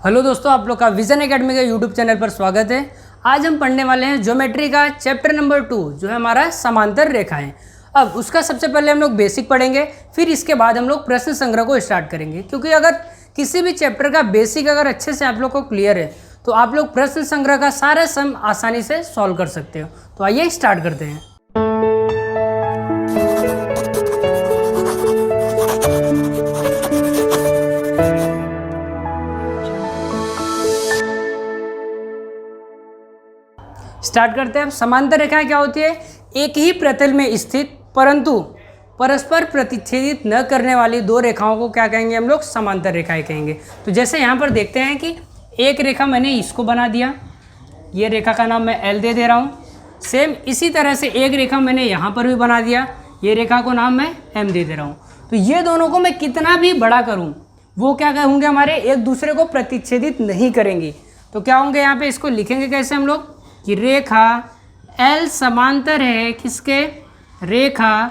Hello दोस्तों, आप लोग का विजन एकेडमी के यूट्यूब चैनल पर स्वागत है। आज हम पढ़ने वाले हैं ज्योमेट्री का चैप्टर नंबर 2 जो है हमारा समांतर रेखाएं। अब उसका सबसे पहले हम लोग बेसिक पढ़ेंगे, फिर इसके बाद हम लोग प्रश्न संग्रह को स्टार्ट करेंगे। क्योंकि अगर किसी भी चैप्टर का बेसिक अगर अच्छे से आप लोग को क्लियर है तो आप लोग प्रश्न संग्रह का सारा सम आसानी से सॉल्व कर सकते हो। तो आइए स्टार्ट करते हैं। स्टार्ट करते हैं। समांतर रेखाएं क्या होती है? एक ही प्रतल में स्थित परंतु परस्पर प्रतिच्छेदित न करने वाली दो रेखाओं को क्या कहेंगे? हम लोग समांतर रेखाएं कहेंगे। तो जैसे यहाँ पर देखते हैं कि एक रेखा मैंने इसको बना दिया, ये रेखा का नाम मैं एल दे रहा हूँ। सेम इसी तरह से एक रेखा मैंने यहाँ पर भी बना दिया, ये रेखा को नाम मैं एम दे रहा हूँ। तो ये दोनों को मैं कितना भी बड़ा करूँ वो क्या होंगे? हमारे एक दूसरे को प्रतिच्छेदित नहीं करेंगी। तो क्या होंगे? यहाँ पे इसको लिखेंगे कैसे हम लोग कि रेखा L समांतर है किसके? रेखा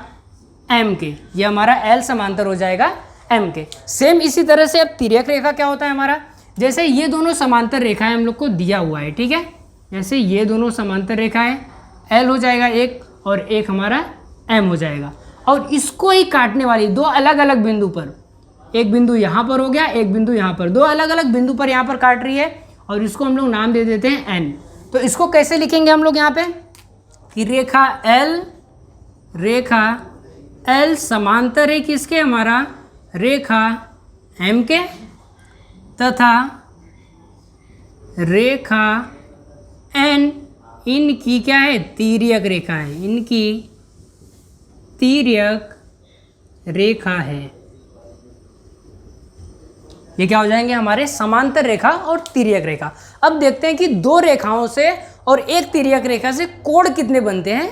M के। ये हमारा L समांतर हो जाएगा M के। सेम इसी तरह से अब तिर्यक रेखा क्या होता है हमारा? जैसे ये दोनों समांतर रेखाएं हम लोग को दिया हुआ है, ठीक है। जैसे ये दोनों समांतर रेखाएं L हो जाएगा एक और एक हमारा M हो जाएगा, और इसको ही काटने वाली दो अलग अलग बिंदु पर, एक बिंदु यहाँ पर हो गया, एक बिंदु यहाँ पर, दो अलग अलग बिंदु पर यहाँ पर काट रही है और इसको हम लोग नाम दे देते हैं N। तो इसको कैसे लिखेंगे हम लोग यहाँ पे कि रेखा L समांतर है किसके? हमारा रेखा M के, तथा रेखा N इनकी क्या है? तिर्यक रेखा है, इनकी तिर्यक रेखा है। ये क्या हो जाएंगे? हमारे समांतर रेखा और तिर्यक रेखा। अब देखते हैं कि दो रेखाओं से और एक तिर्यक रेखा से कोण कितने बनते हैं।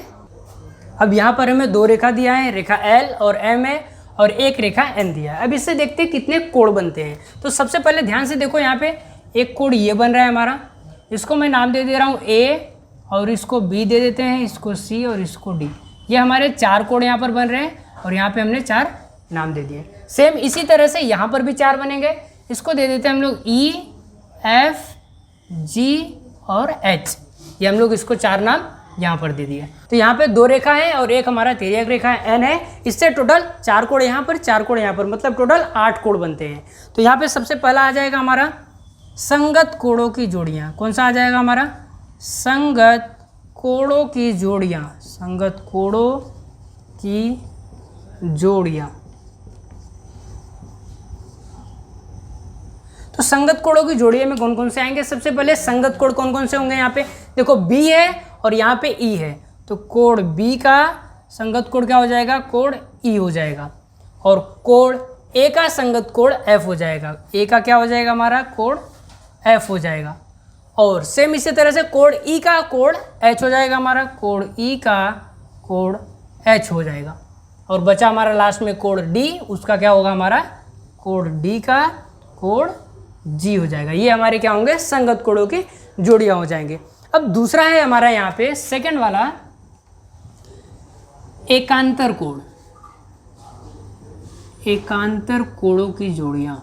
अब यहाँ पर हमें दो रेखा दिया है, रेखा L और M है, और एक रेखा N दिया है। अब इससे देखते हैं कितने कोण बनते हैं। तो सबसे पहले ध्यान से देखो, यहाँ पे एक कोण ये बन रहा है हमारा, इसको मैं नाम दे रहा हूँ A, और इसको B दे देते हैं, इसको C और इसको D। ये हमारे चार कोण यहाँ पर बन रहे हैं और यहाँ पे हमने चार नाम दे दिए। सेम इसी तरह से यहाँ पर भी चार बनेंगे, इसको दे देते हैं हम लोग E, F, G और H। ये हम लोग इसको चार नाम यहाँ पर दे दिए। तो यहाँ पे दो रेखा है और एक हमारा तिर्यक रेखा N है। इससे टोटल चार कोण यहाँ पर, चार कोण यहाँ पर, मतलब टोटल 8 कोण बनते हैं। तो यहाँ पे सबसे पहला आ जाएगा हमारा संगत कोणों की जोड़ियाँ। कौन सा आ जाएगा हमारा? संगत कोणों की जोड़ियाँ, संगत कोणों की जोड़ियाँ। तो संगत कोणों की जोड़ियों में कौन कौन से आएंगे? सबसे पहले संगत कोण कौन कौन से होंगे? यहाँ पे देखो B है और यहाँ पे E है, तो कोण B का संगत कोण क्या हो जाएगा? कोण E हो जाएगा। और कोण A का संगत कोण F हो जाएगा। A का क्या हो जाएगा? हमारा कोण F हो जाएगा। और सेम इसी तरह से कोण E का कोण H हो जाएगा, हमारा कोण E का कोण H हो जाएगा। और बचा हमारा लास्ट में कोण D, उसका क्या होगा? हमारा कोण D का कोण G हो जाएगा। ये हमारे क्या होंगे? संगत कोणों की जोड़ियां हो जाएंगे। अब दूसरा है हमारा यहाँ पे सेकंड वाला एकांतर कोण, एकांतर कोणों की जोड़ियां।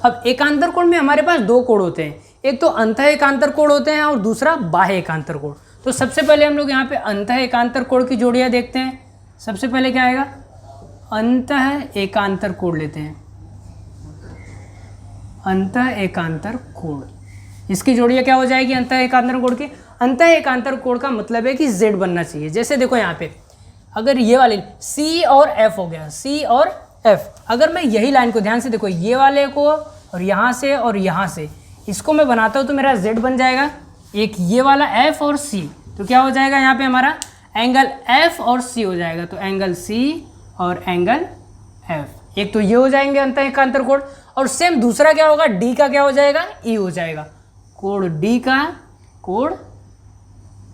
अब एकांतर कोण में हमारे पास दो कोण होते हैं, एक तो अंतः एकांतर कोण होते हैं और दूसरा बाह्य एकांतर कोण। तो सबसे पहले हम लोग यहाँ पे अंतः एकांतर कोण की जोड़ियाँ देखते हैं। सबसे पहले क्या आएगा? अंतः एकांतर कोण लेते हैं, अंतः एकांतर कोण। इसकी जोड़ियाँ क्या हो जाएगी अंतः एकांतर कोण की? अंतः एकांतर कोण का मतलब है कि Z बनना चाहिए। जैसे देखो यहाँ पे अगर ये वाली C और F हो गया, C और F, अगर मैं यही लाइन को ध्यान से देखो, ये वाले को और यहाँ से इसको मैं बनाता हूँ तो मेरा Z बन जाएगा। एक ये वाला F और C, तो क्या हो जाएगा यहाँ पे? हमारा एंगल F और C हो जाएगा। तो एंगल C और एंगल F, एक तो ये हो जाएंगे अंतः एकांतर कोण। और सेम दूसरा क्या होगा? D का क्या हो जाएगा? E हो जाएगा। कोण D का कोण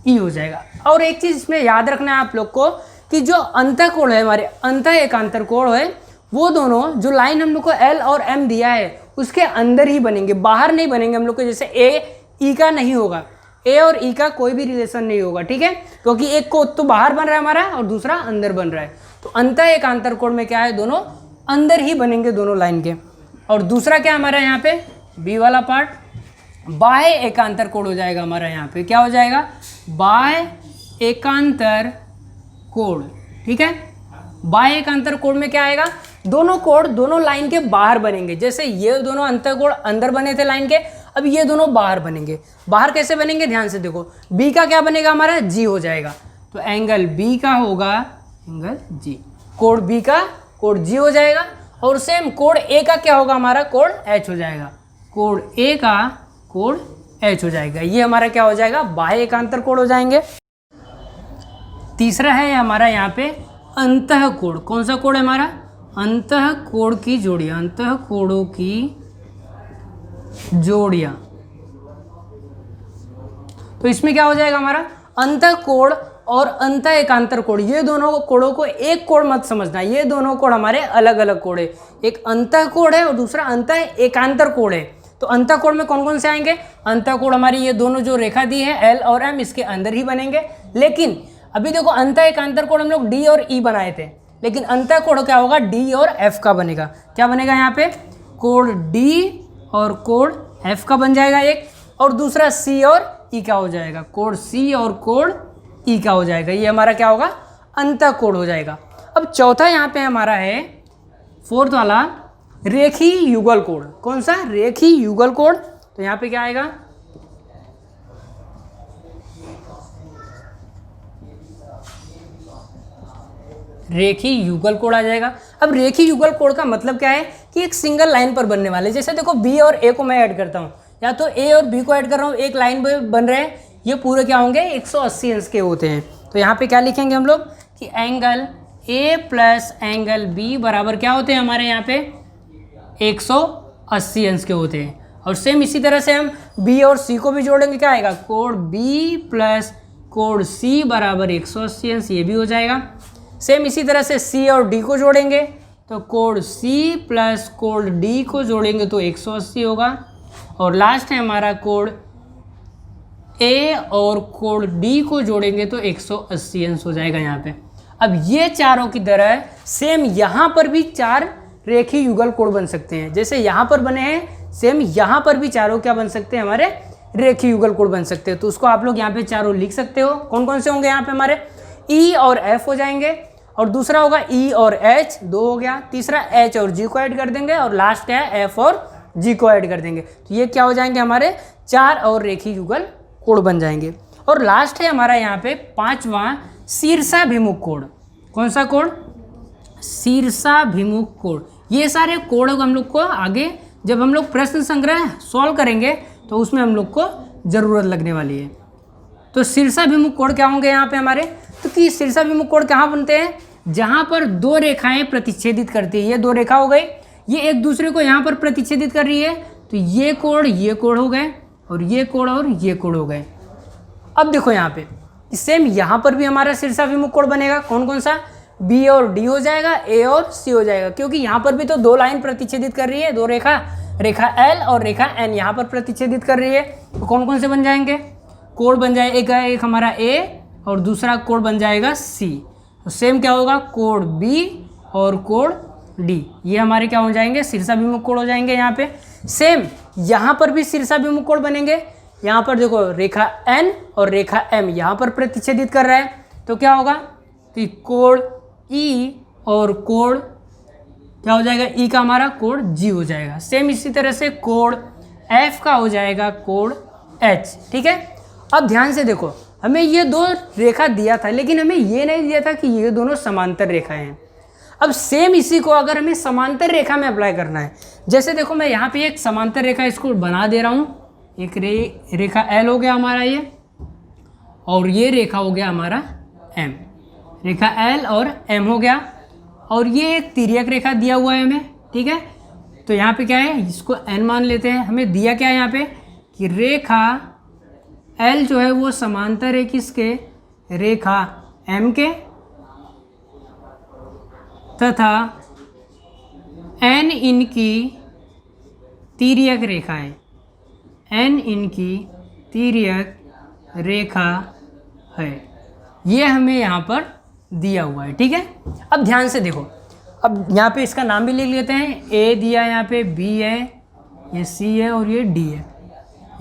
E हो जाएगा। और एक चीज़ इसमें याद रखना है आप लोग को कि जो अंतः कोण है, हमारे अंतः एकांतर कोण है, वो दोनों जो लाइन हम लोग को L और M दिया है उसके अंदर ही बनेंगे, बाहर नहीं बनेंगे हम लोग को। जैसे A E का नहीं होगा, ए और ई का कोई भी रिलेशन नहीं होगा, ठीक है, क्योंकि एक कोड तो बाहर बन रहा है हमारा और दूसरा अंदर बन रहा है। तो अंतः एकांतर कोड में क्या है, दोनों अंदर ही बनेंगे दोनों लाइन के। और दूसरा क्या हमारा यहाँ पे बी वाला पार्ट, बाह्य एकांतर कोड हो जाएगा हमारा यहाँ पे, क्या हो जाएगा, बाह्य एकांतर कोड, ठीक है। बाह्य एकांतर कोड में क्या आएगा, दोनों कोड दोनों लाइन के बाहर बनेंगे। जैसे ये दोनों अंतर कोड अंदर बने थे लाइन के, अब ये दोनों बाहर बनेंगे। बाहर कैसे बनेंगे, ध्यान से देखो, बी का क्या बनेगा हमारा, जी हो जाएगा। तो एंगल बी का होगा एंगल जी, कोड बी का कोड जी हो जाएगा। और सेम कोड ए का क्या होगा हमारा, कोड एच हो जाएगा। कोड ए का कोड एच हो जाएगा। ये हमारा क्या हो जाएगा, बाह्य एकांतर कोड हो जाएंगे। तीसरा है हमारा यहाँ पे अंतः कोड। कौन सा कोड है हमारा, अंतः कोड की जोड़ियाँ, अंतः कोडों की जोड़ियाँ। तो इसमें क्या हो जाएगा हमारा, अंतः कोड और अंतः एकांतर कोड, ये दोनों कोडों को एक कोड मत समझना, ये दोनों कोड हमारे अलग अलग कोड है। एक अंतः कोड है और दूसरा अंतः एकांतर कोड है। तो अंतः कोड में कौन कौन से आएंगे, अंतः कोड हमारी ये दोनों जो रेखा दी है एल और एम, इसके अंदर ही बनेंगे। लेकिन अभी देखो अंतः एकांतर कोड हम लोग डी और ई बनाए थे, लेकिन अंतः कोड क्या होगा, डी और एफ का बनेगा। क्या बनेगा यहाँ पे, कोड डी और कोड एफ का बन जाएगा एक, और दूसरा सी और ई का हो जाएगा, कोड सी और कोड ई का हो जाएगा। ये हमारा क्या होगा, अंतः कोड हो जाएगा। अब चौथा यहाँ पे हमारा है फोर्थ वाला रेखीय युगल कोड। कौन सा, रेखीय युगल कोड। तो यहाँ पे क्या आएगा, रेखीय युगल कोड आ जाएगा। अब रेखीय युगल कोड का मतलब क्या है कि एक सिंगल लाइन पर बनने वाले, जैसे देखो बी और ए को मैं ऐड करता हूँ, या तो ए और बी को ऐड कर रहा हूँ, एक लाइन पे बन रहे हैं, ये पूरे क्या होंगे 180 अंश के होते हैं। तो यहाँ पे क्या लिखेंगे हम लोग कि angle A plus angle B बराबर क्या होते हैं हमारे यहाँ पे 180 अंश के होते हैं। और सेम इसी तरह से हम बी और सी को भी जोड़ेंगे, क्या आएगा, कोड बी प्लस कोड सी बराबर 180 अंश, ये भी हो जाएगा। सेम इसी तरह से सी और डी को जोड़ेंगे, तो code C plus code D को जोड़ेंगे तो 180 होगा। और लास्ट है हमारा कोड ए और कोड डी को जोड़ेंगे तो 180 अंश हो जाएगा यहाँ पे। अब ये चारों की तरह सेम यहाँ पर भी चार रेखीय युगल कोड बन सकते हैं। जैसे यहाँ पर बने हैं, सेम यहाँ पर भी चारों क्या बन सकते हैं, हमारे रेखीय युगल कोड बन सकते हैं। तो उसको आप लोग यहाँ पे चारों लिख सकते हो। कौन कौन से होंगे यहाँ पे हमारे, ई और एफ हो जाएंगे, और दूसरा होगा ई और एच, 2 हो गया, तीसरा एच और जी को ऐड कर देंगे, और लास्ट है एफ और जी को ऐड कर देंगे। तो ये क्या हो जाएंगे हमारे चार और रेखीय युगल कोड बन जाएंगे। और लास्ट है हमारा यहाँ पे पांचवा शीर्षाभिमुख कोड। कौन सा कोड, शीर्षाभिमुख कोड। ये सारे कोड हम लोग को आगे जब हम लोग प्रश्न संग्रह सॉल्व करेंगे तो उसमें हम लोग को ज़रूरत लगने वाली है। तो शीर्षाभिमुख कोड क्या होंगे यहाँ पे हमारे, तो कि शीर्षाभिमुख कोड कहाँ बनते हैं, जहाँ पर दो रेखाएं प्रतिच्छेदित करती है। ये दो रेखा हो गई, ये एक दूसरे को यहाँ पर प्रतिच्छेदित कर रही है, तो ये कोड हो गए, और ये कोड हो गए। अब देखो यहाँ पे सेम यहाँ पर भी हमारा शीर्षाभिमुख कोड बनेगा। कौन कौन सा, बी और डी हो जाएगा, ए और सी हो जाएगा, क्योंकि यहाँ पर भी तो दो लाइन प्रतिच्छेदित कर रही है, दो रेखा, रेखा एल और रेखा एन यहाँ पर प्रतिच्छेदित कर रही है। तो कौन कौन से बन जाएंगे, कोड बन जाएगा एक हमारा ए और दूसरा कोड बन जाएगा सी। तो सेम क्या होगा, कोड बी और कोड डी, ये हमारे क्या हो जाएंगे, शीर्षाभिमुख कोड हो जाएंगे। यहाँ पे सेम यहाँ पर भी शीर्षाभिमुख कोड बनेंगे। यहाँ पर देखो रेखा एन और रेखा एम यहाँ पर प्रतिच्छेदित कर रहा है, तो क्या होगा, तो कोड ई और कोड क्या हो जाएगा, ई का हमारा कोड जी हो जाएगा। सेम इसी तरह से कोड एफ का हो जाएगा कोड एच, ठीक है। अब ध्यान से देखो, हमें ये दो रेखा दिया था, लेकिन हमें ये नहीं दिया था कि ये दोनों समांतर रेखाएं हैं। अब सेम इसी को अगर हमें समांतर रेखा में अप्लाई करना है, जैसे देखो मैं यहाँ पे एक समांतर रेखा इसको बना दे रहा हूँ। एक रेखा एल हो गया हमारा ये, और ये रेखा हो गया हमारा एम, रेखा एल और एम हो गया, और ये एक तिर्यक रेखा दिया हुआ है हमें, ठीक है। तो यहाँ पे क्या है, इसको एन मान लेते हैं। हमें दिया क्या है यहाँ पे कि रेखा एल जो है वो समांतर है किसके, रेखा एम के, तथा एन इनकी तिर्यक रेखा है, एन इनकी तिर्यक रेखा है, ये हमें यहाँ पर दिया हुआ है। ठीक है, अब ध्यान से देखो, अब यहाँ पे इसका नाम भी लिख लेते हैं। ए दिया, यहाँ पे बी है, ये सी है और ये डी है।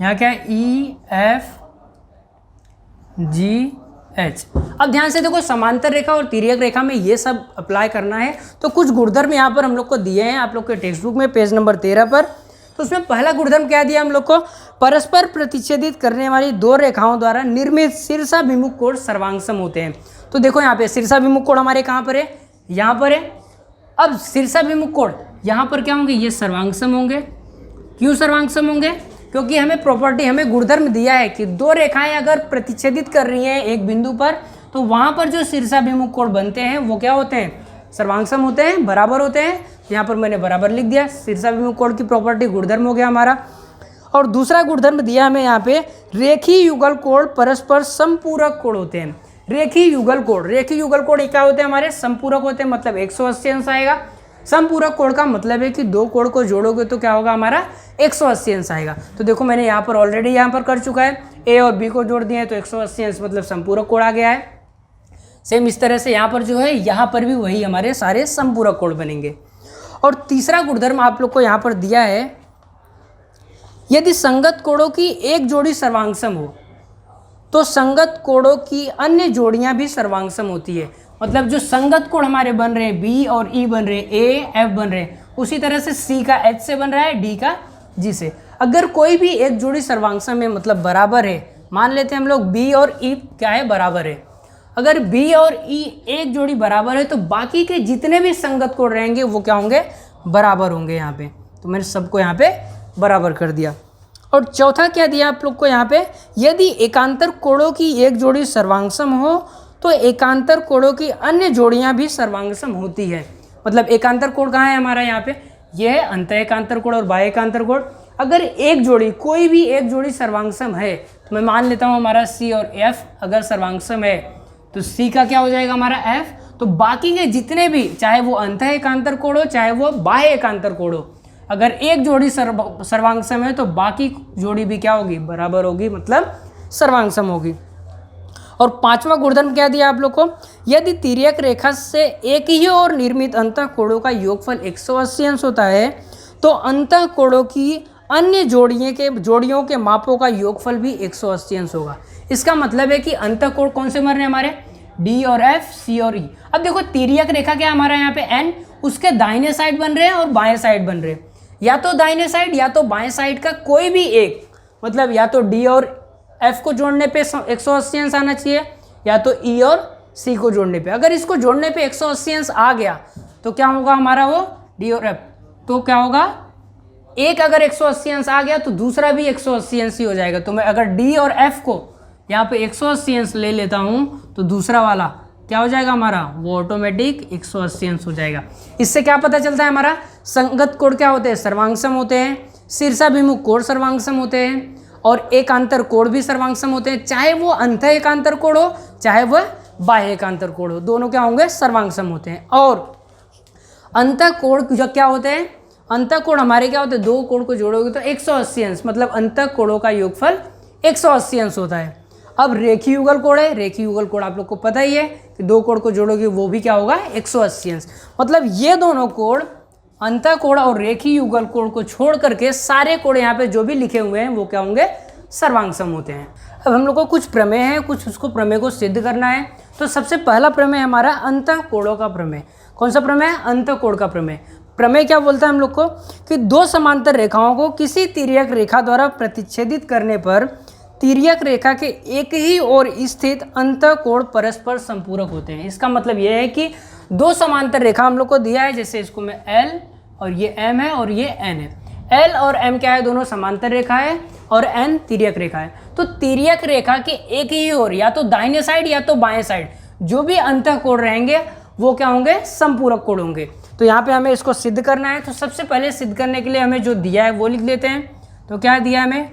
यहाँ क्या है, ई एफ जी एच। अब ध्यान से देखो, समांतर रेखा और तिर्यक रेखा में ये सब अप्लाई करना है, तो कुछ गुणधर्म यहाँ पर हम लोग को दिए हैं आप लोग के टेक्स्ट बुक में पेज नंबर 13 पर। तो उसमें पहला गुणधर्म क्या दिया हम लोग को, परस्पर प्रतिच्छेदित करने वाली दो रेखाओं द्वारा निर्मित शीर्षाभिमुख कोण सर्वांगसम होते हैं। तो देखो यहाँ पे शीर्षाभिमुख कोण हमारे कहाँ पर है, यहाँ पर है। अब शीर्षाभिमुख कोण यहाँ पर क्या होंगे, ये सर्वांगसम होंगे। क्यों सर्वांगसम होंगे, क्योंकि हमें प्रॉपर्टी, हमें गुणधर्म दिया है कि दो रेखाएं अगर प्रतिच्छेदित कर रही हैं एक बिंदु पर, तो वहां पर जो शीर्षाभिमुख कोण बनते हैं वो क्या होते हैं, सर्वांगसम होते हैं, बराबर होते हैं। यहाँ पर मैंने बराबर लिख दिया, शीर्षाभिमुख कोण की प्रॉपर्टी गुणधर्म हो गया हमारा। और दूसरा गुणधर्म दिया हमें यहाँ पे, रेखीय युगल कोण परस्पर समपूरक कोण होते हैं। रेखीय युगल कोण, रेखीय युगल कोण क्या होते हैं हमारे, समपूरक होते हैं, मतलब 180 अंश आएगा। समपूरक कोण का मतलब है कि दो कोण को जोड़ोगे तो क्या होगा हमारा, 180 अंश आएगा। तो देखो मैंने यहाँ पर ऑलरेडी यहाँ पर कर चुका है, ए और बी को जोड़ दिए हैं तो 180 अंश मतलब संपूरक कोण आ गया है। सेम इस तरह से यहाँ पर जो है, यहाँ पर भी वही हमारे सारे संपूरक कोण बनेंगे। और तीसरा गुणधर्म आप लोग को यहाँ पर दिया है, यदि संगत कोणों की एक जोड़ी सर्वांगसम हो तो संगत कोणों की अन्य जोड़ियाँ भी सर्वांगसम होती है। मतलब जो संगत कोण हमारे बन रहे हैं, बी और ई बन रहे हैं, ए एफ बन रहे हैं, उसी तरह से सी का एच से बन रहा है, डी का जी से। अगर कोई भी एक जोड़ी सर्वांगसम है, मतलब बराबर है, मान लेते हैं हम लोग बी और ई क्या है, बराबर है। अगर बी और ई एक जोड़ी बराबर है तो बाकी के जितने भी संगत कोण रहेंगे वो क्या होंगे, बराबर होंगे यहाँ पे। तो मैंने सबको यहाँ पे बराबर कर दिया। और चौथा क्या दिया आप लोग को यहाँ पे, यदि एकांतर कोणों की एक जोड़ी सर्वांगसम हो तो एकांतर कोणों की अन्य जोड़ियाँ भी सर्वांगसम होती है। मतलब एकांतर कोण कहाँ है हमारा, यहाँ पे ये है अंतः एकांतर कोण और बाह्य एकांतर कोण। अगर एक जोड़ी, कोई भी एक जोड़ी सर्वांगसम है, तो मैं मान लेता हूँ हमारा सी और एफ अगर सर्वांगसम है तो सी का क्या हो जाएगा हमारा एफ, तो बाकी के जितने भी, चाहे वो अंतः एकांतर कोण हो चाहे वो बाह्य एकांतर कोण हो, अगर एक जोड़ी सर्वांगसम है तो बाकी जोड़ी भी क्या होगी, बराबर होगी, मतलब सर्वांगसम होगी। और पांचवा गुणधर्म क्या दिया आप लोग को, यदि तिर्यक रेखा से एक ही ओर निर्मित अंतः कोणों का योगफल 180 अंश होता है तो अंतः कोणों की अन्य जोड़ियों के मापों का योगफल भी 180 अंश होगा। इसका मतलब है कि अंतः कोण कौन से बन रहे हैं हमारे, डी और एफ, सी और ई। अब देखो तिर्यक रेखा क्या हमारा यहाँ पे एन, उसके दाहिने साइड बन रहे हैं और बाएं साइड बन रहे हैं, या तो दाहिने साइड या तो बाएं साइड का कोई भी एक, मतलब या तो डी और एफ को जोड़ने पे 180 अंश आना चाहिए, या तो ई और सी को जोड़ने पे। अगर इसको जोड़ने पे 180 अंश आ गया तो क्या होगा हमारा, वो डी और एफ, तो क्या होगा, एक अगर 180 अंश आ गया तो दूसरा भी 180 अंश ही हो जाएगा। तो मैं अगर डी और एफ को यहाँ पे 180 अंश ले लेता हूँ तो दूसरा वाला क्या हो जाएगा हमारा, वो ऑटोमेटिक 180 अंश हो जाएगा। इससे क्या पता चलता है हमारा, संगत कोण क्या होते हैं, सर्वांगसम होते हैं, शीर्षाभिमुख कोण सर्वांगसम होते हैं, और एकांतर कोण भी सर्वांगसम होते हैं, चाहे वो अंतः एकांतर कोण हो चाहे वह बाह्य एकांतर कोण हो, दोनों क्या होंगे, सर्वांगसम होते हैं। और अंतः कोण जो क्या होते हैं, अंतः कोण हमारे क्या होते हैं, दो कोण को जोड़ोगे तो 180 अंश, मतलब अंतः कोणों का योगफल 180 अंश होता है। अब रेखीय युगल कोण है, रेखीय युगल कोण आप लोग को पता ही है कि दो कोण को जोड़ोगे वो भी क्या होगा, 180 अंश। मतलब ये दोनों कोण, अंतः कोण और रेखीय युगल कोण को छोड़ करके सारे कोण यहाँ पे जो भी लिखे हुए हैं वो क्या होंगे, सर्वांगसम होते हैं। अब हम लोग को कुछ प्रमेय है, कुछ उसको प्रमेय को सिद्ध करना है। तो सबसे पहला प्रमेय हमारा अंतः कोणों का प्रमेय। कौन सा प्रमेय है, अंतः कोण का प्रमेय। प्रमेय क्या बोलता है हम लोग को कि दो समांतर रेखाओं को किसी तिर्यक रेखा द्वारा प्रतिच्छेदित करने पर तिर्यक रेखा के एक ही ओर स्थित अंतः कोण परस्पर संपूरक होते हैं। इसका मतलब यह है कि दो समांतर रेखा हम लोग को दिया है, जैसे इसको मैं एल और ये एम है और ये एन है। एल और एम क्या है, दोनों समांतर रेखा है, और एन तिर्यक रेखा है। तो तिर्यक रेखा के एक ही ओर या तो दाहिने साइड या तो बाएं साइड जो भी अंतः कोण रहेंगे वो क्या होंगे, संपूरक कोण होंगे। तो यहाँ पे हमें इसको सिद्ध करना है। तो सबसे पहले सिद्ध करने के लिए हमें जो दिया है वो लिख लेते हैं। तो क्या दिया हमें,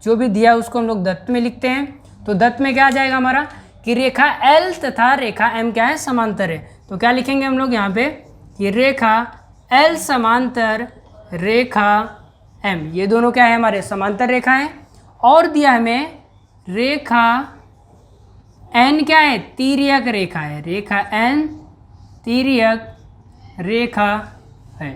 जो भी दिया है उसको हम लोग दत्त में लिखते हैं। तो दत्त में क्या आ जाएगा हमारा कि रेखा एल तथा रेखा एम क्या है, समांतर है। तो क्या लिखेंगे हम लोग यहाँ पे कि रेखा एल समांतर रेखा एम, ये दोनों क्या है हमारे समांतर रेखा है। और दिया हमें रेखा एन क्या है, तिर्यक रेखा है, रेखा एन तिर्यक रेखा है।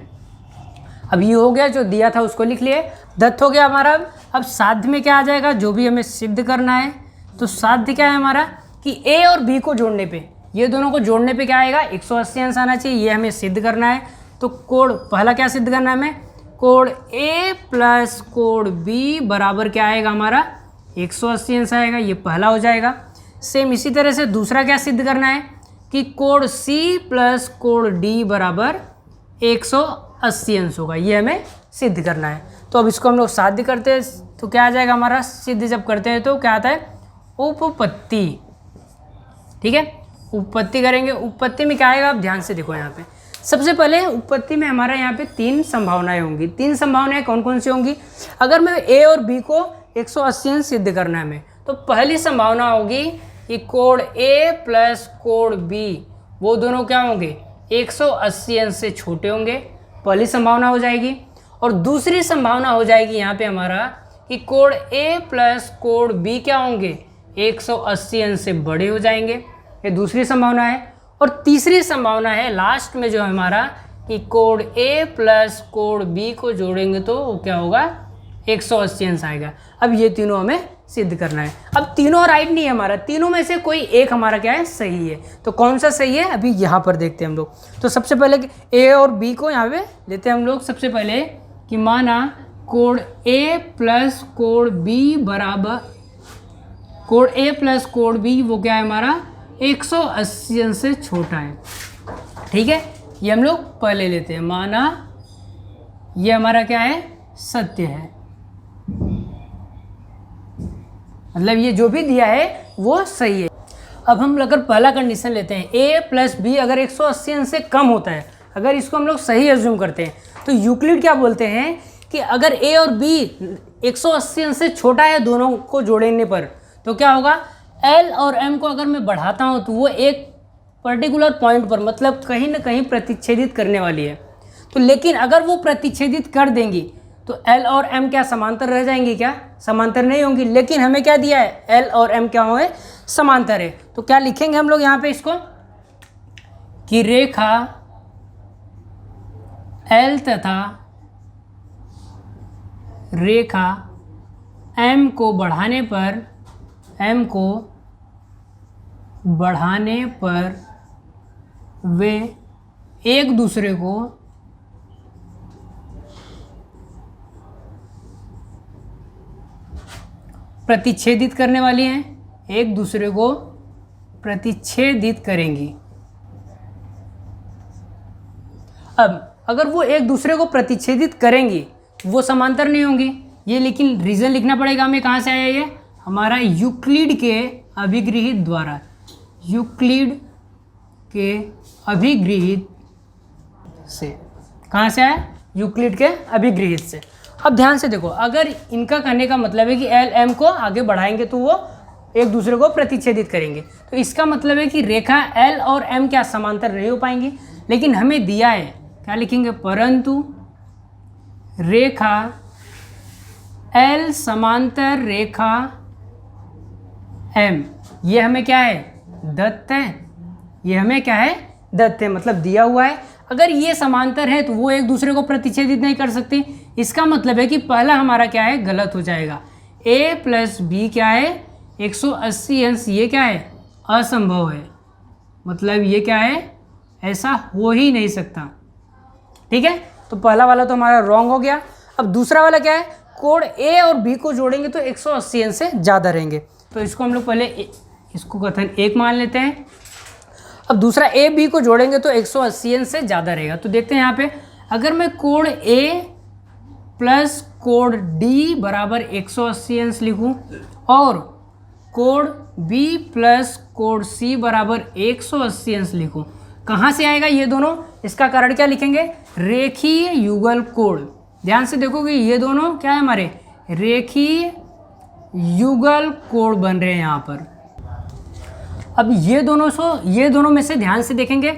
अब ये हो गया, जो दिया था उसको लिख लिए, दत्त हो गया हमारा। अब साध्य में क्या आ जाएगा, जो भी हमें सिद्ध करना है, तो साध्य क्या है हमारा कि ए और बी को जोड़ने पे, ये दोनों को जोड़ने पे क्या आएगा, 180 अंश आना चाहिए, ये हमें सिद्ध करना है। तो कोण पहला क्या सिद्ध करना है हमें, कोण ए प्लस कोण बी बराबर क्या आएगा हमारा 180 अंश आएगा, ये पहला हो जाएगा। सेम इसी तरह से दूसरा क्या सिद्ध करना है कि कोण सी प्लस कोण डी बराबर 180 अंश होगा, ये हमें सिद्ध करना है। तो अब इसको हम लोग साध्य करते हैं तो क्या आ जाएगा हमारा, सिद्ध जब करते हैं तो क्या आता है, उपपत्ति। ठीक है, उपपत्ति करेंगे, उपपत्ति में क्या आएगा, आप ध्यान से देखो यहाँ पे। सबसे पहले उपपत्ति में हमारा यहाँ पे 3 संभावनाएं होंगी। 3 संभावनाएं कौन कौन सी होंगी, अगर मैं ए और बी को 180 अंश सिद्ध करना है हमें, तो पहली संभावना होगी कि कोण ए प्लस कोण बी वो दोनों क्या होंगे 180 अंश से छोटे होंगे, पहली संभावना हो जाएगी। और दूसरी संभावना हो जाएगी यहाँ पे हमारा कि कोण ए प्लस कोण बी क्या होंगे 180 अंश से बड़े हो जाएंगे, ये दूसरी संभावना है। और तीसरी संभावना है लास्ट में जो हमारा कि कोण ए प्लस कोण बी को जोड़ेंगे तो वो क्या होगा 180 अंश आएगा। अब ये तीनों हमें सिद्ध करना है। अब तीनों राइट नहीं है हमारा, तीनों में से कोई एक हमारा क्या है, सही है। तो कौन सा सही है अभी यहाँ पर देखते हैं हम लोग। तो सबसे पहले ए और बी को यहाँ पे लेते हैं हम लोग। सबसे पहले कि माना कोण ए प्लस कोण बी बराबर, कोण ए प्लस कोण बी वो क्या है हमारा 180 अंश से छोटा है। ठीक है, ये हम लोग पहले लेते हैं, माना ये हमारा क्या है, सत्य है, मतलब ये जो भी दिया है वो सही है। अब हम अगर पहला कंडीशन लेते हैं, ए प्लस बी अगर 180 अंश से कम होता है, अगर इसको हम लोग सही एज्यूम करते हैं तो यूक्लिड क्या बोलते हैं कि अगर ए और बी 180 अंश से छोटा है दोनों को जोड़ने पर, तो क्या होगा, एल और एम को अगर मैं बढ़ाता हूँ तो वो एक पर्टिकुलर पॉइंट पर मतलब कहीं ना कहीं प्रतिच्छेदित करने वाली है। तो लेकिन अगर वो प्रतिच्छेदित कर देंगी तो एल और एम क्या समांतर रह जाएंगी, क्या समांतर नहीं होंगी। लेकिन हमें क्या दिया है, एल और एम क्या होंगे, समांतर है। तो क्या लिखेंगे हम लोग यहाँ पे इसको कि रेखा एल तथा रेखा एम को बढ़ाने पर वे एक दूसरे को प्रतिच्छेदित करने वाली हैं, एक दूसरे को प्रतिच्छेदित करेंगी। अब अगर वो एक दूसरे को प्रतिच्छेदित करेंगी वो समांतर नहीं होंगी, ये लेकिन रीज़न लिखना पड़ेगा हमें। कहाँ से आया ये, हमारा यूक्लिड के अभिगृहित द्वारा, यूक्लिड के अभिगृहित से। कहाँ से आया, यूक्लिड के अभिगृहित से। अब ध्यान से देखो, अगर इनका कहने का मतलब है कि एल एम को आगे बढ़ाएंगे तो वो एक दूसरे को प्रतिच्छेदित करेंगे, तो इसका मतलब है कि रेखा एल और एम क्या समांतर नहीं हो पाएंगी। लेकिन हमें दिया है, क्या लिखेंगे, परंतु रेखा एल समांतर रेखा एम, ये हमें क्या है, दत्त है, ये हमें क्या है, दत्त है, मतलब दिया हुआ है। अगर ये समांतर है तो वो एक दूसरे को प्रतिच्छेदित नहीं कर सकती। इसका मतलब है कि पहला हमारा क्या है, गलत हो जाएगा। ए प्लस बी क्या है 180 अंश, ये क्या है, असंभव है, मतलब ये क्या है, ऐसा हो ही नहीं सकता। ठीक है, तो पहला वाला तो हमारा रॉन्ग हो गया। अब दूसरा वाला क्या है, कोण ए और बी को जोड़ेंगे तो 180 अंश से ज़्यादा रहेंगे, तो इसको हम लोग पहले इसको कथन 1 मान लेते हैं। अब दूसरा ए बी को जोड़ेंगे तो 180 अंश से ज़्यादा रहेगा। तो देखते हैं यहाँ पे, अगर मैं कोण ए प्लस कोण डी बराबर 180 अंश लिखूँ और कोण बी प्लस कोण सी बराबर 180 अंश लिखूँ, कहाँ से आएगा ये दोनों, इसका कारण क्या लिखेंगे, रेखीय युगल कोण। ध्यान से देखो कि ये दोनों क्या है, हमारे रेखीय युगल कोण बन रहे हैं यहाँ पर। अब ये दोनों में से ध्यान से देखेंगे,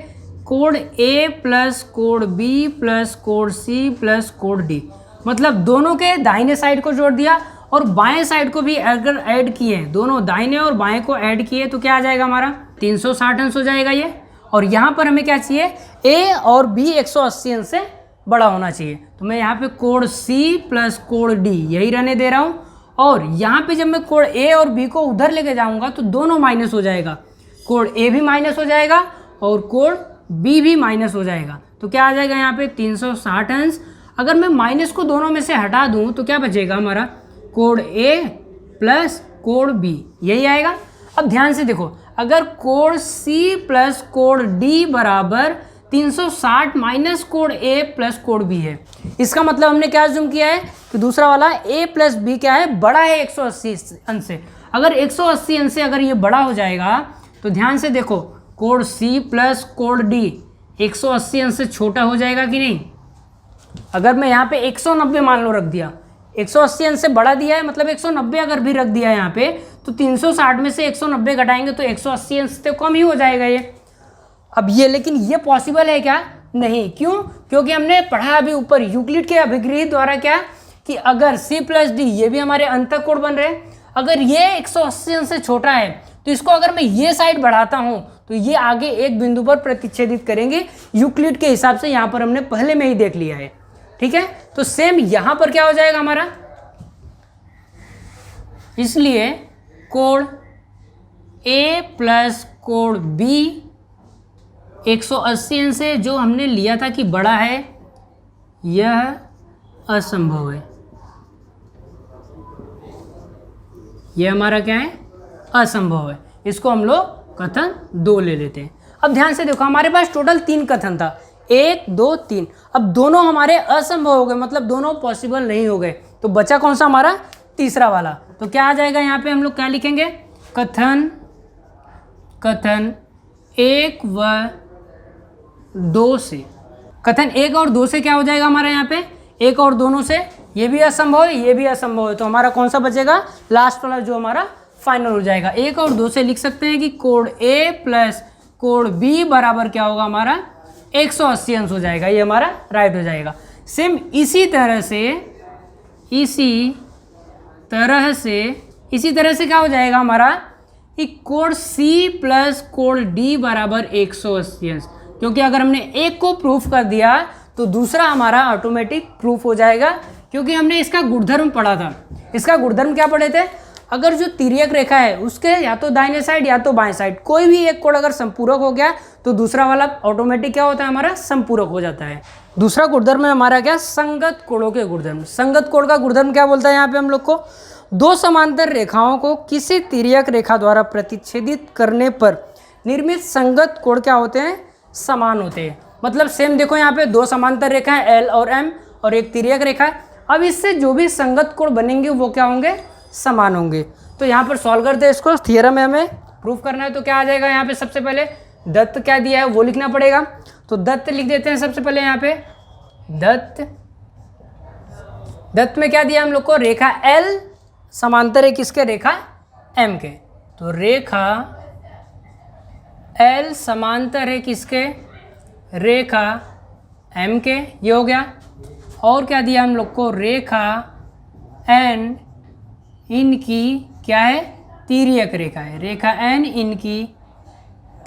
कोण ए प्लस कोण बी प्लस कोण सी प्लस कोण डी, मतलब दोनों के दाहिने साइड को जोड़ दिया और बाएं साइड को भी अगर ऐड किए, दोनों दाहिने और बाएं को ऐड किए तो क्या आ जाएगा हमारा 360 अंश हो जाएगा ये। और यहाँ पर हमें क्या चाहिए, ए और बी 180 अंश से बड़ा होना चाहिए। तो मैं यहाँ पे कोण सी प्लस कोण डी यही रहने दे रहा हूँ। और यहाँ पे जब मैं कोण ए और बी को उधर लेके जाऊँगा तो दोनों माइनस हो जाएगा, कोण ए भी माइनस हो जाएगा और कोण बी भी माइनस हो जाएगा। तो क्या आ जाएगा यहाँ पे 360 अंश। अगर मैं माइनस को दोनों में से हटा दूँ तो क्या बचेगा हमारा, कोण ए प्लस कोण बी यही आएगा। अब ध्यान से देखो, अगर कोण सी प्लस कोण डी बराबर 360 माइनस कोण ए प्लस कोण बी है, इसका मतलब हमने क्या अज्यूम किया है कि दूसरा वाला ए प्लस बी क्या है, बड़ा है 180 अंश से। अगर 180 अंश से अगर ये बड़ा हो जाएगा तो ध्यान से देखो, कोण सी प्लस कोण डी 180 अंश से छोटा हो जाएगा कि नहीं। अगर मैं यहाँ पे 190 मान लो रख दिया, 180 अंश से बड़ा दिया है मतलब 190 अगर भी रख दिया है यहाँ पे, तो 360 में से 190 घटाएंगे तो 180 अंश से कम ही हो जाएगा ये। अब ये, लेकिन ये पॉसिबल है क्या, नहीं। क्यों, क्योंकि हमने पढ़ा अभी ऊपर यूक्लिड के अभिग्रही द्वारा क्या, कि अगर c प्लस डी ये भी हमारे अंतः कोण बन रहे हैं, अगर ये 180 अंश से छोटा है तो इसको अगर मैं ये साइड बढ़ाता हूँ तो ये आगे एक बिंदु पर प्रतिच्छेदित करेंगे यूक्लिड के हिसाब से, यहाँ पर हमने पहले में ही देख लिया है। ठीक है, तो सेम यहाँ पर क्या हो जाएगा हमारा, इसलिए कोण ए प्लस कोण बी 180 अंश से जो हमने लिया था कि बड़ा है, यह असंभव है। यह हमारा क्या है, असंभव है। इसको हम लोग कथन 2 ले लेते हैं। अब ध्यान से देखो, हमारे पास टोटल 3 कथन था, 1 2 3। अब दोनों हमारे असंभव हो गए, मतलब दोनों पॉसिबल नहीं हो गए, तो बचा कौन सा हमारा, तीसरा वाला। तो क्या आ जाएगा यहाँ पे, हम लोग क्या लिखेंगे, कथन 1 व 2 से। कथन 1 और 2 से क्या हो जाएगा हमारा, यहाँ पे 1 और दोनों से ये भी असंभव है, ये भी असंभव है, तो हमारा कौन सा बचेगा, लास्ट वाला जो हमारा फाइनल हो जाएगा। 1 और 2 से लिख सकते हैं कि कोण ए प्लस कोण बी बराबर क्या होगा हमारा 180 अंश हो जाएगा, ये हमारा राइट हो जाएगा। सेम इसी तरह से क्या हो जाएगा हमारा, कि कोण सी प्लस कोण डी बराबर 180 अंश, क्योंकि अगर हमने एक को प्रूफ कर दिया तो दूसरा हमारा ऑटोमेटिक प्रूफ हो जाएगा, क्योंकि हमने इसका गुणधर्म पढ़ा था। इसका गुणधर्म क्या पढ़े थे, अगर जो तिर्यक रेखा है उसके या तो दाहिने साइड या तो बाएं साइड कोई भी एक कोण अगर संपूरक हो गया तो दूसरा वाला ऑटोमेटिक क्या होता है, हमारा संपूरक हो जाता है। दूसरा गुणधर्म है हमारा क्या, संगत कोणों के गुणधर्म। संगत कोण का गुणधर्म क्या बोलता है यहाँ पे हम लोग को, दो समांतर रेखाओं को किसी तिर्यक रेखा द्वारा प्रतिच्छेदित करने पर निर्मित संगत कोण क्या होते हैं, समान होते हैं। मतलब सेम देखो, यहाँ पे 2 समांतर रेखा है L और M और एक तिर्यक रेखा है। अब इससे जो भी संगत कोण बनेंगे वो क्या होंगे, समान होंगे। तो यहाँ पर सॉल्व करते हैं इसको, थियरम में हमें प्रूफ करना है। तो क्या आ जाएगा यहाँ पे, सबसे पहले दत्त क्या दिया है वो लिखना पड़ेगा, तो दत्त लिख देते हैं सबसे पहले। यहाँ पे दत्त में क्या दिया हम लोग को, रेखा L समांतर है किसके, रेखा M के। तो रेखा L समांतर है किसके, रेखा M के, ये हो गया। और क्या दिया हम लोग को, रेखा N इनकी क्या है, तिर्यक रेखा है। रेखा N इनकी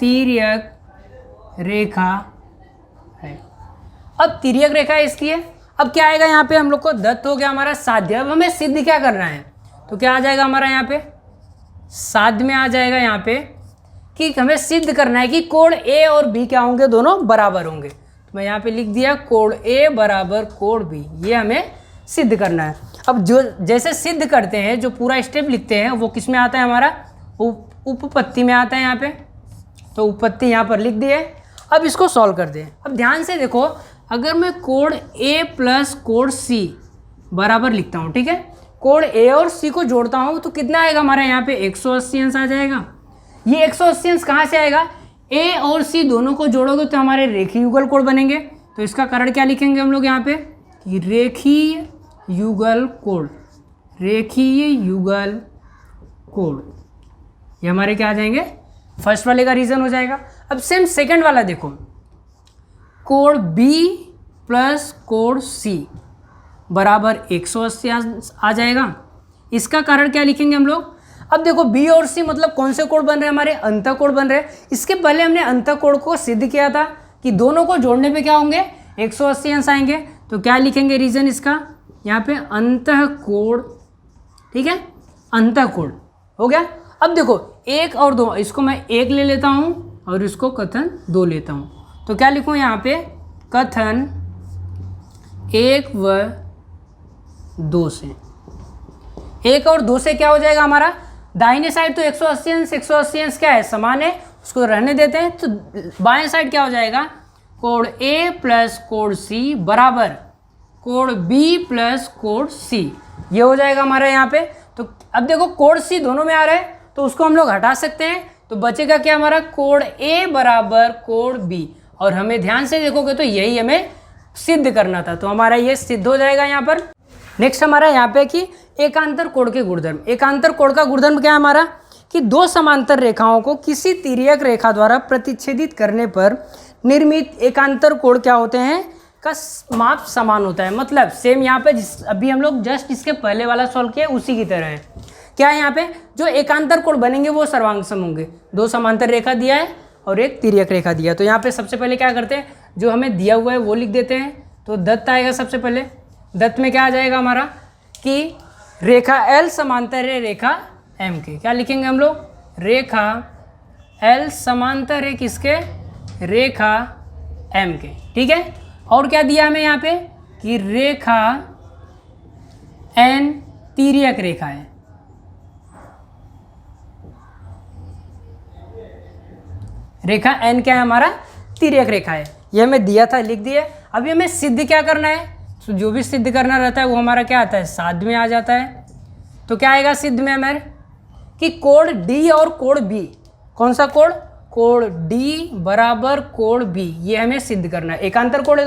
तिर्यक रेखा है। अब तिर्यक रेखा इसकी है। अब क्या आएगा यहाँ पे, हम लोग को दत्त हो गया हमारा साध्य। अब हमें सिद्ध क्या करना है, तो क्या आ जाएगा हमारा यहाँ पे, साध्य में आ जाएगा यहाँ पे कि हमें सिद्ध करना है कि कोण A और B क्या होंगे, दोनों बराबर होंगे। तो मैं यहाँ पे लिख दिया कोण A बराबर कोण B, ये हमें सिद्ध करना है। अब जो जैसे सिद्ध करते हैं, जो पूरा स्टेप लिखते हैं वो किस में आता है हमारा, उपपत्ति में आता है यहाँ पे। तो उपपत्ति यहाँ पर लिख दिए। अब इसको सॉल्व कर दें। अब ध्यान से देखो, अगर मैं कोण A प्लस कोण C बराबर लिखता हूँ, ठीक है, कोण A और C को जोड़ता हूँ तो कितना आएगा हमारा यहाँ पे 180 अंश आ जाएगा। ये 180 अंश कहाँ से आएगा, A और C दोनों को जोड़ोगे तो हमारे रेखीय युगल कोण बनेंगे। तो इसका कारण क्या लिखेंगे हम लोग यहाँ पे, कि रेखीय युगल कोण, रेखीय युगल कोण, ये हमारे क्या आ जाएंगे, फर्स्ट वाले का रीजन हो जाएगा। अब सेम सेकंड वाला देखो, कोण B प्लस कोण C बराबर 180 आ जाएगा। इसका कारण क्या लिखेंगे हम लोग? अब देखो बी और सी मतलब कौन से कोड बन रहे हैं हमारे? अंतः कोड बन रहे हैं। इसके पहले हमने अंतः कोड को सिद्ध किया था कि दोनों को जोड़ने पे क्या होंगे? 180 अंश आएंगे। तो क्या लिखेंगे रीजन इसका? यहाँ पे अंतः कोड, ठीक है, अंतः कोड हो गया। अब देखो 1 और 2, इसको मैं 1 ले लेता हूँ और इसको कथन 2 लेता हूँ। तो क्या लिखूँ यहाँ पे? कथन 1 व 2 से। 1 और 2 से क्या हो जाएगा हमारा? दाहिने साइड तो 180 अंश, 180 अंश क्या है? समान है, उसको रहने देते हैं। तो बाएं साइड क्या हो जाएगा? कोड ए प्लस कोड सी बराबर कोड बी प्लस कोड सी, ये हो जाएगा हमारा यहाँ पे। तो अब देखो कोड सी दोनों में आ रहा है तो उसको हम लोग हटा सकते हैं। तो बचेगा क्या हमारा? कोड ए बराबर कोड बी। और हमें ध्यान से देखोगे तो यही हमें सिद्ध करना था, तो हमारा ये सिद्ध हो जाएगा यहाँ पर। नेक्स्ट हमारा यहाँ पे कि एकांतर कोण के गुणधर्म। एकांतर कोण का गुणधर्म क्या है हमारा? कि दो समांतर रेखाओं को किसी तिर्यक रेखा द्वारा प्रतिच्छेदित करने पर निर्मित एकांतर कोण क्या होते हैं? का माप समान होता है। मतलब सेम यहाँ पे अभी हम लोग जस्ट इसके पहले वाला सॉल्व किया उसी की तरह है। क्या है यहाँ पे? जो एकांतर कोण बनेंगे वो सर्वांग सम होंगे। दो समांतर रेखा दिया है और एक तिर्यक रेखा दिया। तो यहाँ पे सबसे पहले क्या करते हैं? जो हमें दिया हुआ है वो लिख देते हैं। तो दत्त आएगा सबसे पहले। दत्त में क्या आ जाएगा हमारा? कि रेखा L समांतर है रेखा M के। क्या लिखेंगे हम लोग? रेखा L समांतर है किसके? रेखा M के, ठीक है। और क्या दिया हमें यहाँ पे? कि रेखा N तिर्यक रेखा है। रेखा N क्या है हमारा? तिर्यक रेखा है। ये हमें दिया था, लिख दिया। अभी हमें सिद्ध क्या करना है? तो जो भी सिद्ध करना रहता है वो हमारा क्या आता है? साध्य में आ जाता है। तो क्या आएगा सिद्ध में हमारे? कि कोण D और कोण B, कौन सा कोण? कोण D बराबर कोण B, ये हमें सिद्ध करना है। एकांतर कोण है,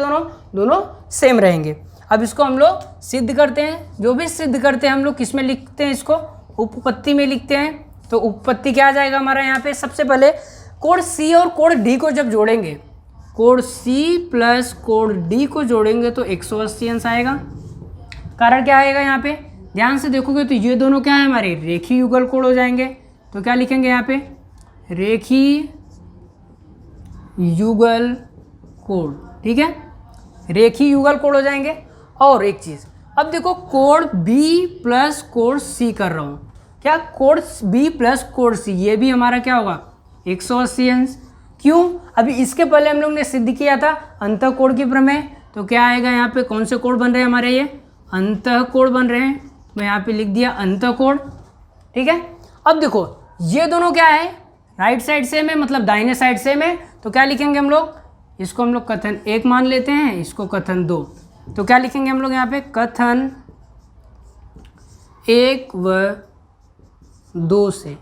दोनों सेम रहेंगे। अब इसको हम लोग सिद्ध करते हैं। जो भी सिद्ध करते हैं हम लोग किस में लिखते हैं? इसको उपपत्ति में लिखते हैं। तो उपपत्ति क्या आ जाएगा हमारा यहाँ पे? सबसे पहले कोण C और कोण D को जब जोड़ेंगे, कोण C प्लस कोण D को जोड़ेंगे तो 180 अंश आएगा। कारण क्या आएगा यहाँ पे? ध्यान से देखोगे तो ये दोनों क्या है हमारे? रेखीय युगल कोण हो जाएंगे। तो क्या लिखेंगे यहाँ पे? रेखीय युगल कोण, ठीक है, रेखीय युगल कोण हो जाएंगे। और एक चीज़, अब देखो कोण B प्लस कोण C कर रहा हूँ। क्या? कोण B प्लस कोण C, ये भी हमारा क्या होगा? 180 अंश। क्यों? अभी इसके पहले हम लोग ने सिद्ध किया था अंतः कोण की प्रमेय। तो क्या आएगा यहाँ पे? कौन से कोण बन रहे हैं हमारे? ये अंतः कोण बन रहे हैं। मैं यहाँ पे लिख दिया अंतः कोण, ठीक है। अब देखो ये दोनों क्या है? राइट साइड सेम है, मतलब दाहिने साइड सेम है। तो क्या लिखेंगे हम लोग? इसको हम लोग कथन 1 मान लेते हैं, इसको कथन 2। तो क्या लिखेंगे हम लोग यहाँ पे? कथन 1 व 2 से।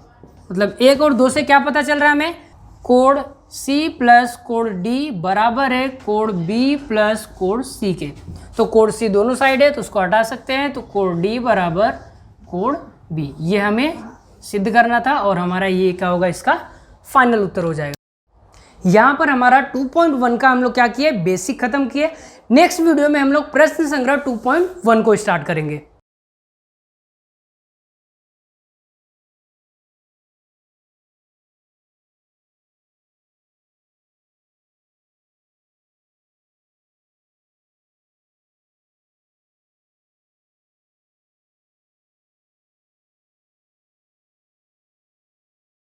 मतलब 1 और 2 से क्या पता चल रहा है हमें? कोण C प्लस कोण D बराबर है कोण B प्लस कोण C के। तो कोण C दोनों साइड है तो उसको हटा सकते हैं। तो कोण D बराबर कोण B, ये हमें सिद्ध करना था और हमारा ये क्या होगा? इसका फाइनल उत्तर हो जाएगा। यहाँ पर हमारा 2.1 का हम लोग क्या किए? बेसिक खत्म किए। नेक्स्ट वीडियो में हम लोग प्रश्न संग्रह 2.1 को स्टार्ट करेंगे।